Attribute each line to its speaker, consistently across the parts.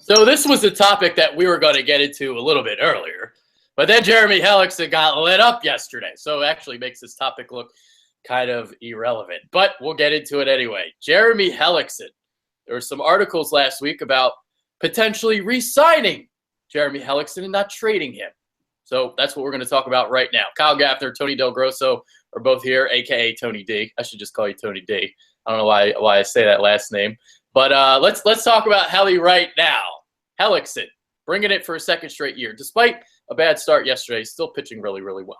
Speaker 1: So this was the topic that we were going to get into a little bit earlier, but then Jeremy Hellickson got lit up yesterday, so it actually makes this topic look kind of irrelevant. But we'll get into it anyway. Jeremy Hellickson. There were some articles last week about potentially re-signing Jeremy Hellickson and not trading him. So that's what we're going to talk about right now. Kyle Gaffner, Tony Del Grosso are both here, a.k.a. Tony D. I should just call you Tony D. I don't know why I say that last name. But let's talk about Helly right now. Hellickson, bringing it for a second straight year. Despite a bad start yesterday, he's still pitching really, really well.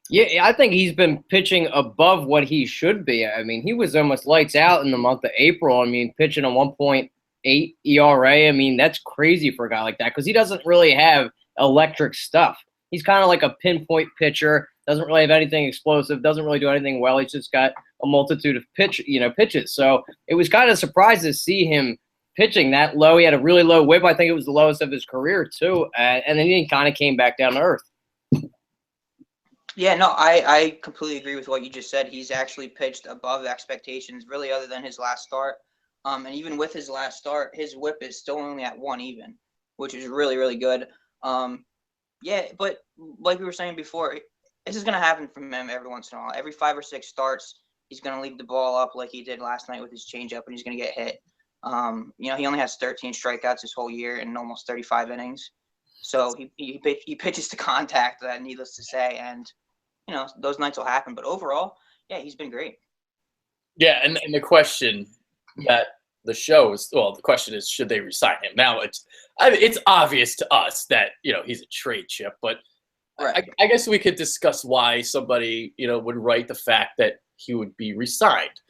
Speaker 2: Yeah, I think he's been pitching above what he should be. I mean, he was almost lights out in the month of April. I mean, pitching a 1.8 ERA. I mean, that's crazy for a guy like that because he doesn't really have electric stuff. He's kind of like a pinpoint pitcher, doesn't really have anything explosive, doesn't really do anything well. He's just got a multitude of pitches. So it was kind of surprised to see him pitching that low. He had a really low whip. I think it was the lowest of his career too. And then he kind of came back down to earth.
Speaker 3: Yeah, no, I completely agree with what you just said. He's actually pitched above expectations, really, other than his last start. And even with his last start, his whip is still only at 1 even, which is really, really good. Yeah, but like we were saying before, this is going to happen from him every once in a while. Every 5 or 6 starts, he's going to leave the ball up like he did last night with his changeup, and he's going to get hit. He only has 13 strikeouts this whole year in almost 35 innings. So he pitches to contact, needless to say, and those nights will happen. But overall, yeah, he's been great.
Speaker 1: Yeah, and the question that the show is, the question is, should they resign him? Now, it's obvious to us that, he's a trade chip, but
Speaker 3: right.
Speaker 1: I guess we could discuss why somebody, would write the fact that he would be resigned.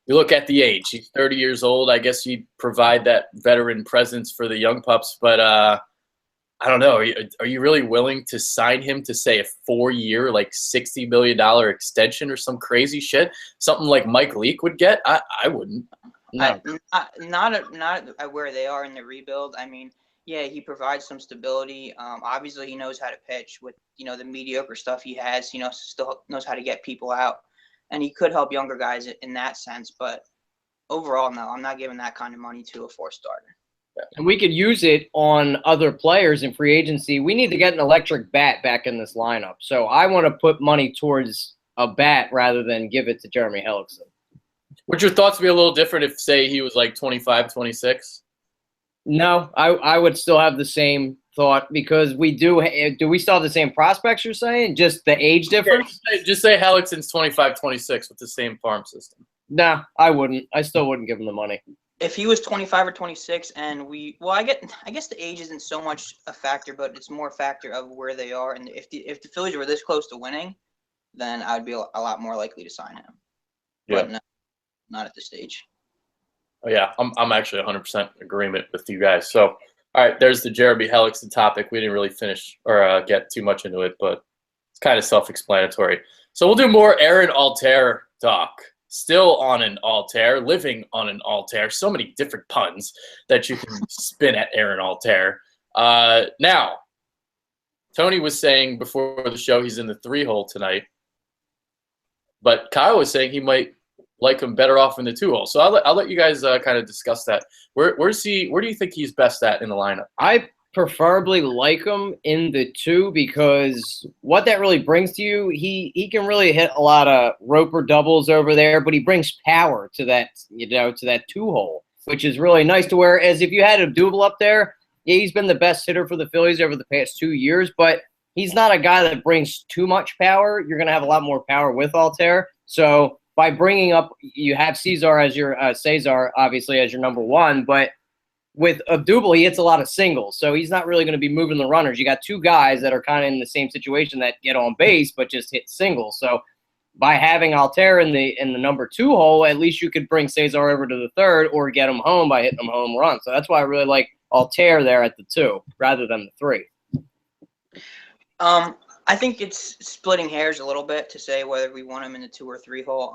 Speaker 1: You look at the age. He's 30 years old. I guess he'd provide that veteran presence for the young pups, but I don't know. Are you really willing to sign him to, say, a 4-year, like $60 million extension or some crazy shit? Something like Mike Leake would get? I wouldn't.
Speaker 3: No. Not where they are in the rebuild. I mean, yeah, he provides some stability. Obviously, he knows how to pitch with, the mediocre stuff he has. Still knows how to get people out. And he could help younger guys in that sense. But overall, no, I'm not giving that kind of money to a 4-starter.
Speaker 2: And we could use it on other players in free agency. We need to get an electric bat back in this lineup. So I want to put money towards a bat rather than give it to Jeremy Hellickson.
Speaker 1: Would your thoughts be a little different if, say, he was like 25, 26?
Speaker 2: No, I would still have the same thought because we do we still have the same prospects, you're saying? Just the age difference?
Speaker 1: Yeah, just say Hellickson's 25, 26 with the same farm system.
Speaker 2: No, I wouldn't. I still wouldn't give him the money.
Speaker 3: If he was 25 or 26 and I guess the age isn't so much a factor, but it's more a factor of where they are. And if the Phillies were this close to winning, then I would be a lot more likely to sign him.
Speaker 1: Yeah.
Speaker 3: But no, not at this stage.
Speaker 1: Oh, yeah, I'm actually 100% in agreement with you guys. So, all right, there's the Jeremy Hellickson topic. We didn't really finish or get too much into it, but it's kind of self-explanatory. So we'll do more Aaron Altair talk. Still on an Altair, living on an Altair. So many different puns that you can spin at Aaron Altair. Now, Tony was saying before the show he's in the 3-hole tonight, but Kyle was saying he might like him better off in the 2-hole. So I'll let you guys kind of discuss that. Where do you think he's best at in the lineup?
Speaker 2: I preferably like him in the 2 because what that really brings to you, he can really hit a lot of roper doubles over there, but he brings power to that, to that 2-hole, which is really nice to whereas if you had a double up there, yeah, he's been the best hitter for the Phillies over the past 2 years, but he's not a guy that brings too much power. You're going to have a lot more power with Altair. So by bringing up, you have Cesar as your Cesar, obviously as your number 1, but with Abdul, he hits a lot of singles, so he's not really going to be moving the runners. You got 2 guys that are kind of in the same situation that get on base but just hit singles. So by having Altair in the number 2 hole, at least you could bring Cesar over to the 3rd or get him home by hitting him home run. So that's why I really like Altair there at the 2 rather than the 3.
Speaker 3: I think it's splitting hairs a little bit to say whether we want him in the 2 or 3 hole.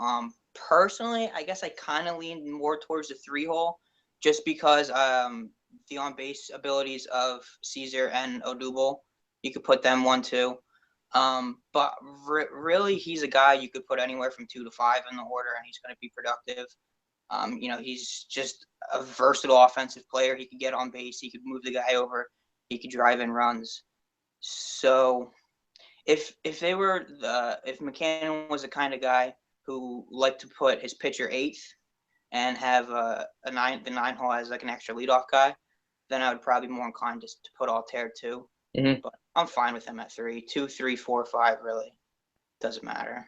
Speaker 3: Personally, I guess I kind of lean more towards the 3 hole. Just because the on-base abilities of Caesar and Odubel, you could put them 1-2. But really, he's a guy you could put anywhere from 2 to 5 in the order, and he's going to be productive. He's just a versatile offensive player. He could get on base. He could move the guy over. He could drive in runs. So if McCann was the kind of guy who liked to put his pitcher eighth and have the nine hole as like an extra leadoff guy, then I would probably be more inclined just to put Altair 2.
Speaker 2: Mm-hmm.
Speaker 3: But I'm fine with him at 3, 2, 3, 4, 5. Really doesn't matter.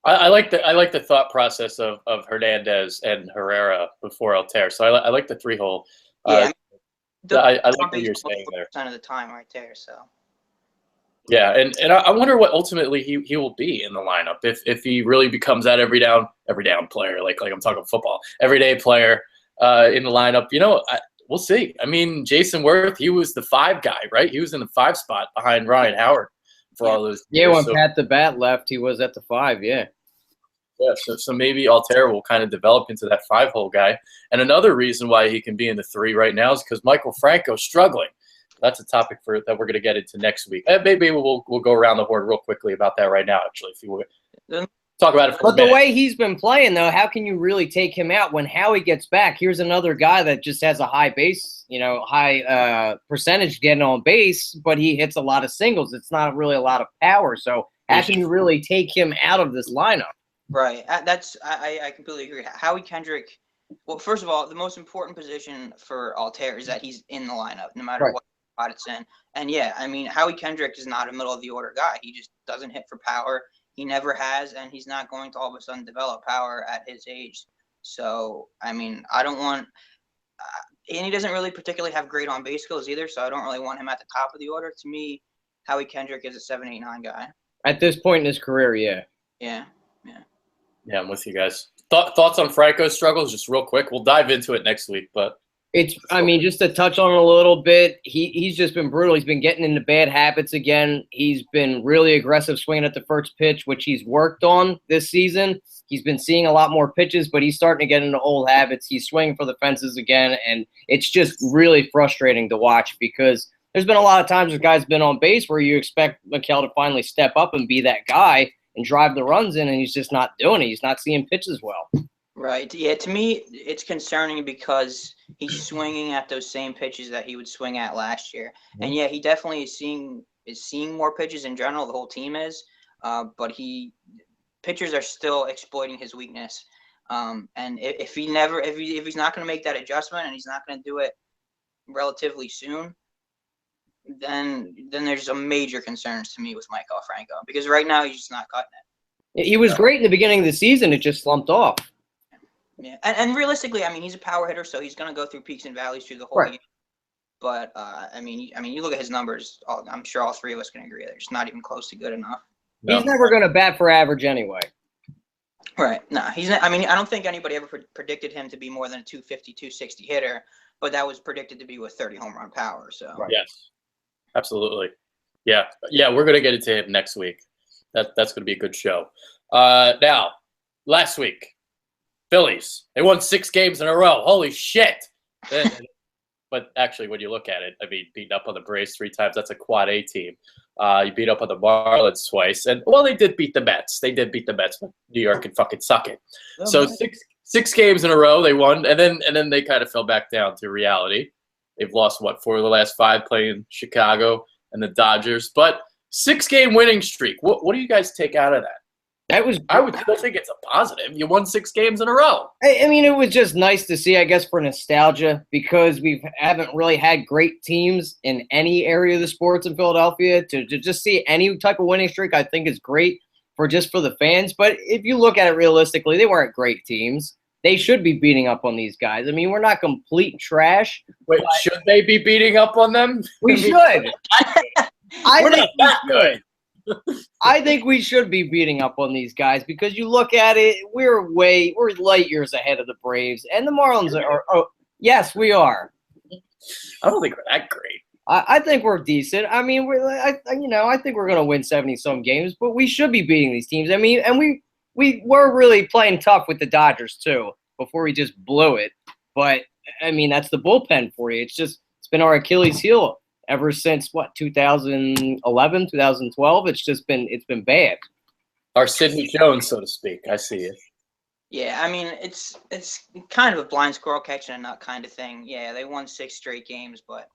Speaker 1: I like the thought process of Hernandez and Herrera before Altair. So I like the 3-hole.
Speaker 3: Yeah,
Speaker 1: I like what you're saying there.
Speaker 3: Of the time right there. So.
Speaker 1: Yeah, and I wonder what ultimately he will be in the lineup if he really becomes that every down player, like I'm talking football, everyday player in the lineup. We'll see. I mean, Jason Worth, he was the 5 guy, right? He was in the 5 spot behind Ryan Howard for all those years.
Speaker 2: Yeah, when Pat the Bat left, he was at the 5, yeah.
Speaker 1: Yeah, so maybe Altair will kind of develop into that 5-hole guy. And another reason why he can be in the 3 right now is because Michael Franco's struggling. That's a topic that we're going to get into next week. Maybe we'll go around the horn real quickly about that right now, actually, if you would. Talk about it for a minute.
Speaker 2: But the way he's been playing, though, how can you really take him out when Howie gets back? Here's another guy that just has a high base, high percentage getting on base, but he hits a lot of singles. It's not really a lot of power. So how can you really take him out of this lineup?
Speaker 3: Right. I completely agree. Howie Kendrick, well, first of all, the most important position for Altair is that he's in the lineup, no matter what spot it's in. And yeah, I mean, Howie Kendrick is not a middle of the order guy. He just doesn't hit for power. He never has, and he's not going to all of a sudden develop power at his age. So, I mean, I don't want and he doesn't really particularly have great on base skills either, so I don't really want him at the top of the order. To me, Howie Kendrick is a 7, 8, 9 guy.
Speaker 2: At this point in his career, yeah.
Speaker 3: Yeah.
Speaker 1: Yeah, I'm with you guys. Thoughts on Franco's struggles, just real quick. We'll dive into it next week, but
Speaker 2: just to touch on it a little bit, he's just been brutal. He's been getting into bad habits again. He's been really aggressive swinging at the first pitch, which he's worked on this season. He's been seeing a lot more pitches, but he's starting to get into old habits. He's swinging for the fences again, and it's just really frustrating to watch because there's been a lot of times the guy's been on base where you expect Mikel to finally step up and be that guy and drive the runs in, and he's just not doing it. He's not seeing pitches well.
Speaker 3: Right. Yeah, to me, it's concerning because he's swinging at those same pitches that he would swing at last year. And yeah, he definitely is seeing more pitches in general. The whole team is, but pitchers are still exploiting his weakness. And if he's not going to make that adjustment and he's not going to do it relatively soon, then there's some major concerns to me with Michael Franco because right now he's just not cutting it.
Speaker 2: He was great in the beginning of the season. It just slumped off.
Speaker 3: Yeah, and realistically, I mean, he's a power hitter, so he's going to go through peaks and valleys through the whole game. But I mean, you look at his numbers. I'm sure all 3 of us can agree they're just not even close to good enough.
Speaker 2: No. He's never going to bat for average anyway.
Speaker 3: Right. No, he's not. I mean, I don't think anybody ever predicted him to be more than a 250, 260 hitter, but that was predicted to be with 30 home run power. So
Speaker 1: yes, absolutely. Yeah. We're going to get into him next week. That's going to be a good show. Now, last week. Phillies, they won 6 games in a row. Holy shit. But actually, when you look at it, I mean, beating up on the Braves 3 times, that's a quad A team. You beat up on the Marlins twice. And, well, they did beat the Mets. But New York can fucking suck it. So 6 games in a row they won, and then they kind of fell back down to reality. They've lost, 4 of the last 5 playing Chicago and the Dodgers. But 6-game winning streak. What do you guys take out of that? I would still think it's a positive. You won 6 games in a row.
Speaker 2: I mean, it was just nice to see, I guess, for nostalgia, because we haven't really had great teams in any area of the sports in Philadelphia. To just see any type of winning streak, I think is great for the fans. But if you look at it realistically, they weren't great teams. They should be beating up on these guys. I mean, we're not complete trash.
Speaker 1: Wait, should they be beating up on them?
Speaker 2: We should.
Speaker 1: We're not that good.
Speaker 2: I think we should be beating up on these guys because you look at it, we're light years ahead of the Braves, and the Marlins are. Oh, yes, we are.
Speaker 1: I don't think we're that great.
Speaker 2: I think we're decent. I mean, I think we're going to win 70-some games, but we should be beating these teams. I mean, and we were really playing tough with the Dodgers too before we just blew it. But I mean, that's the bullpen for you. It's been our Achilles heel ever since 2011, 2012. It's been bad.
Speaker 1: Our Sidney Jones, so to speak. I see it.
Speaker 3: Yeah, I mean, it's kind of a blind squirrel catching a nut kind of thing. Yeah, they won 6 straight games, but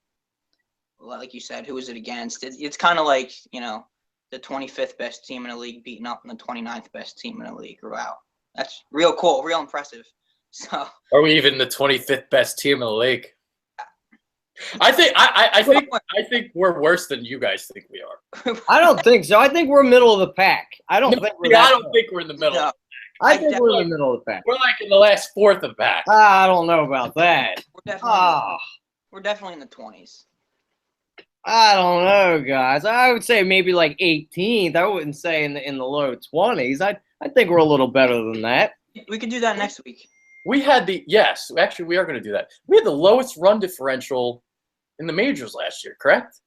Speaker 3: like you said, who was it against? It's kind of like, the 25th best team in the league beating up on the 29th best team in the league. Wow, that's real cool, real impressive. So,
Speaker 1: are we even the 25th best team in the league? I think we're worse than you guys think we are.
Speaker 2: I don't think so. I think we're middle of the pack. I don't think we're
Speaker 1: in the middle.
Speaker 3: No,
Speaker 2: I think we're in the middle of the pack.
Speaker 1: We're like in the last fourth of the pack.
Speaker 2: I don't know about that.
Speaker 3: We're definitely in the 20s.
Speaker 2: I don't know, guys. I would say maybe like 18th. I wouldn't say in the low 20s. I think we're a little better than that.
Speaker 3: We could do that next week.
Speaker 1: We are going to do that. We had the lowest run differential in the majors last year, correct?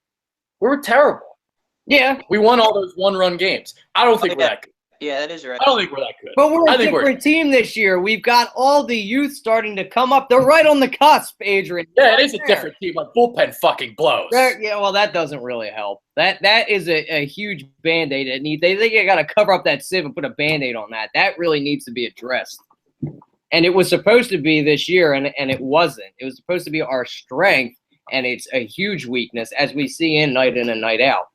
Speaker 1: We were terrible.
Speaker 2: Yeah.
Speaker 1: We won all those one-run games. I don't think we're that good.
Speaker 3: Yeah, that is right.
Speaker 1: I don't think we're that good.
Speaker 2: But we're a different team this year. We've got all the youth starting to come up. They're right on the cusp, Adrian.
Speaker 1: Yeah, it is a different team. Our bullpen fucking blows.
Speaker 2: Yeah, well, that doesn't really help. That is a huge Band-Aid. They think you got to cover up that sieve and put a Band-Aid on that. That really needs to be addressed. And it was supposed to be this year, and it wasn't. It was supposed to be our strength, and it's a huge weakness, as we see in and night out.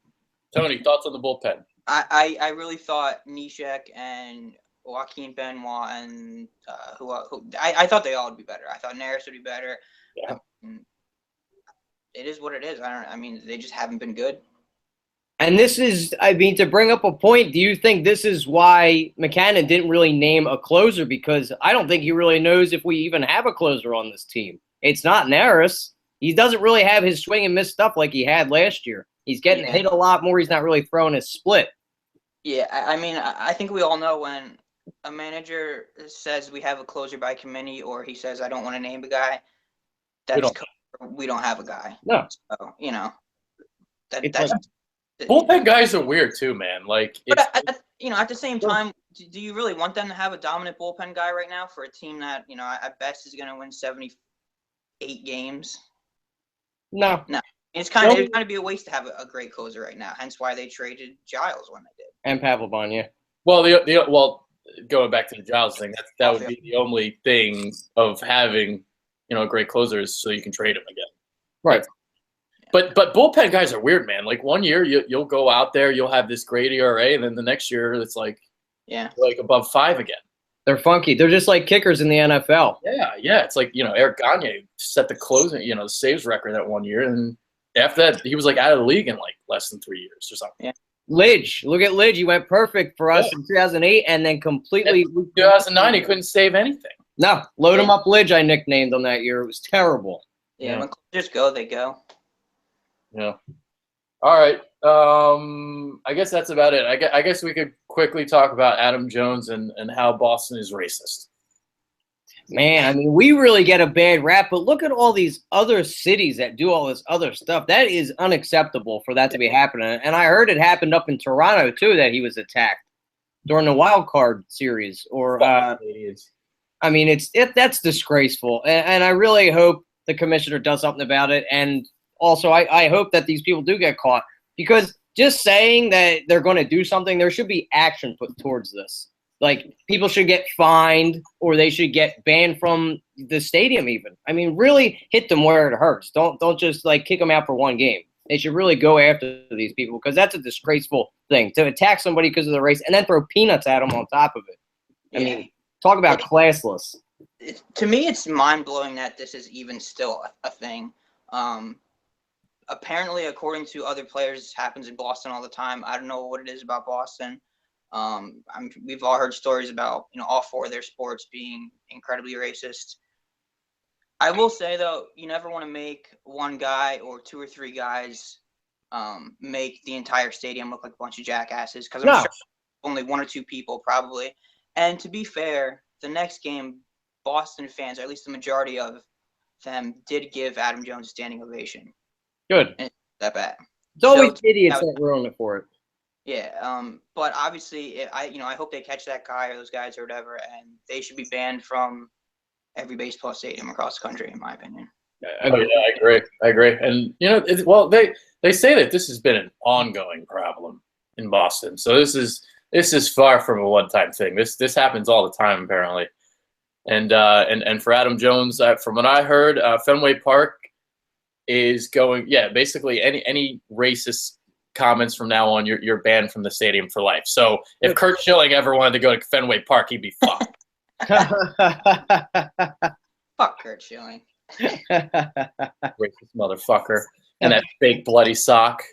Speaker 1: Tony, thoughts on the bullpen?
Speaker 3: I really thought Nishek and Joaquin Benoit and I thought they all would be better. I thought Neris would be better.
Speaker 1: Yeah.
Speaker 3: It is what it is. I mean, they just haven't been good.
Speaker 2: And this is, to bring up a point, do you think this is why McCannon didn't really name a closer? Because I don't think he really knows if we even have a closer on this team. It's not Neris. He doesn't really have his swing and miss stuff like he had last year. He's getting hit a lot more. He's not really throwing his split.
Speaker 3: Yeah, I mean, I think we all know when a manager says we have a closer by committee, or he says I don't want to name a guy, we don't have a guy.
Speaker 2: No.
Speaker 3: So,
Speaker 1: bullpen guys are weird too, man.
Speaker 3: But at the same time, do you really want them to have a dominant bullpen guy right now for a team that, at best is going to win 78 games?
Speaker 2: No.
Speaker 3: It's kind of be a waste to have a great closer right now. Hence why they traded Giles when they did.
Speaker 2: And Pavlovan, yeah.
Speaker 1: Well, going back to the Giles thing, that would be the only thing of having, a great closer is so you can trade him again.
Speaker 2: Right.
Speaker 1: But bullpen guys are weird, man. Like 1 year you'll go out there, you'll have this great ERA, and then the next year it's like above 5 again. They're
Speaker 2: funky. They're just like kickers in the NFL.
Speaker 1: Yeah. It's like, Eric Gagne set the closing, the saves record that 1 year, and after that he was like out of the league in like less than 3 years or something.
Speaker 2: Yeah. Lidge, look at Lidge. He went perfect for us in 2008, and then completely.
Speaker 1: In 2009, he couldn't save anything.
Speaker 2: No, load him up, Lidge. I nicknamed him that year. It was terrible.
Speaker 3: Yeah, when closers go, they go.
Speaker 1: Yeah. All right. I guess that's about it. I guess we could quickly talk about Adam Jones and how Boston is racist.
Speaker 2: Man, we really get a bad rap, but look at all these other cities that do all this other stuff. That is unacceptable for that to be happening. And I heard it happened up in Toronto, too, that he was attacked during the wild card series. That's disgraceful. And I really hope the commissioner does something about it. And also, I hope that these people do get caught. Because just saying that they're going to do something, there should be action put towards this. Like, people should get fined, or they should get banned from the stadium even. Really hit them where it hurts. Don't just, kick them out for one game. They should really go after these people, because that's a disgraceful thing, to attack somebody because of the race and then throw peanuts at them on top of it. Talk about classless.
Speaker 3: To me, it's mind-blowing that this is even still a thing. Apparently, according to other players, this happens in Boston all the time. I don't know what it is about Boston. We've all heard stories about all 4 of their sports being incredibly racist. I will say though, you never want to make one guy or 2 or 3 guys make the entire stadium look like a bunch of jackasses, because I'm sure only 1 or 2 people probably. And to be fair, the next game, Boston fans, or at least the majority of them, did give Adam Jones a standing ovation.
Speaker 2: Good.
Speaker 3: And that bad.
Speaker 2: It's always idiots that ruin it for it.
Speaker 3: Yeah, but obviously, I hope they catch that guy or those guys or whatever, and they should be banned from every baseball stadium across the country, in my opinion.
Speaker 1: I agree. And they say that this has been an ongoing problem in Boston. So this is far from a one-time thing. This happens all the time, apparently. And for Adam Jones, from what I heard, Fenway Park is going. Yeah, basically any racist comments from now on, you're banned from the stadium for life. So if Kurt Schilling ever wanted to go to Fenway Park, he'd be fucked.
Speaker 3: Fuck Kurt Schilling.
Speaker 1: Racist motherfucker. And that fake bloody sock.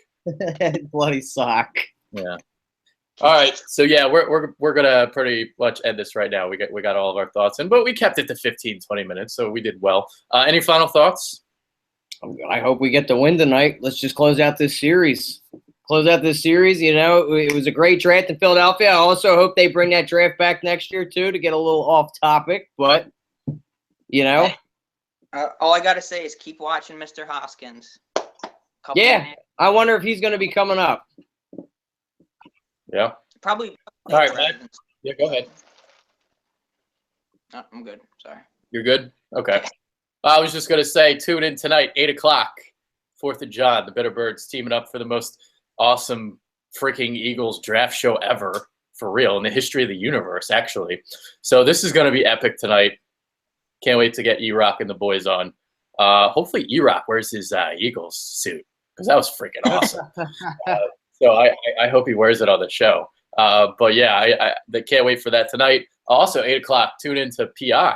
Speaker 2: Bloody sock.
Speaker 1: Yeah. All right. So yeah, we're gonna pretty much end this right now. We got all of our thoughts in, but we kept it to 15, 20 minutes, so we did well. Any final thoughts?
Speaker 2: I hope we get the win tonight. Let's just close out this series. You know, it was a great draft in Philadelphia. I also hope they bring that draft back next year too, to get a little off topic, but you know.
Speaker 3: All I gotta say is keep watching Mr. Hoskins.
Speaker 2: I wonder if he's going to be coming up.
Speaker 1: Yeah.
Speaker 3: Probably.
Speaker 1: All right, man. Yeah, go ahead.
Speaker 3: No, I'm good. Sorry.
Speaker 1: You're good? Okay. I was just going to say, tune in tonight, 8 o'clock, 4th of John. The Bitterbirds teaming up for the most awesome freaking Eagles draft show ever, for real, in the history of the universe, actually. So this is going to be epic tonight. Can't wait to get E-Rock and the boys on. Hopefully E-Rock wears his Eagles suit, because that was freaking awesome. So I hope he wears it on the show. But yeah, I can't wait for that tonight. Also, 8 o'clock, tune in to PI,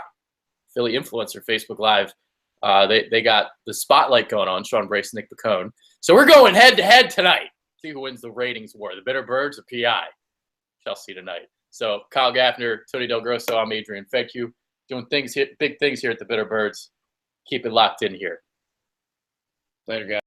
Speaker 1: Philly Influencer Facebook Live. They got the spotlight going on, Sean Brace, Nick Pacone. So we're going head-to-head tonight. See who wins the ratings war, the Bitterbirds or PI. Shall see tonight. So Kyle Gaffner, Tony Del Grosso, I'm Adrian Fecchio, doing big things here at the Bitterbirds. Keep it locked in here.
Speaker 2: Later, guys.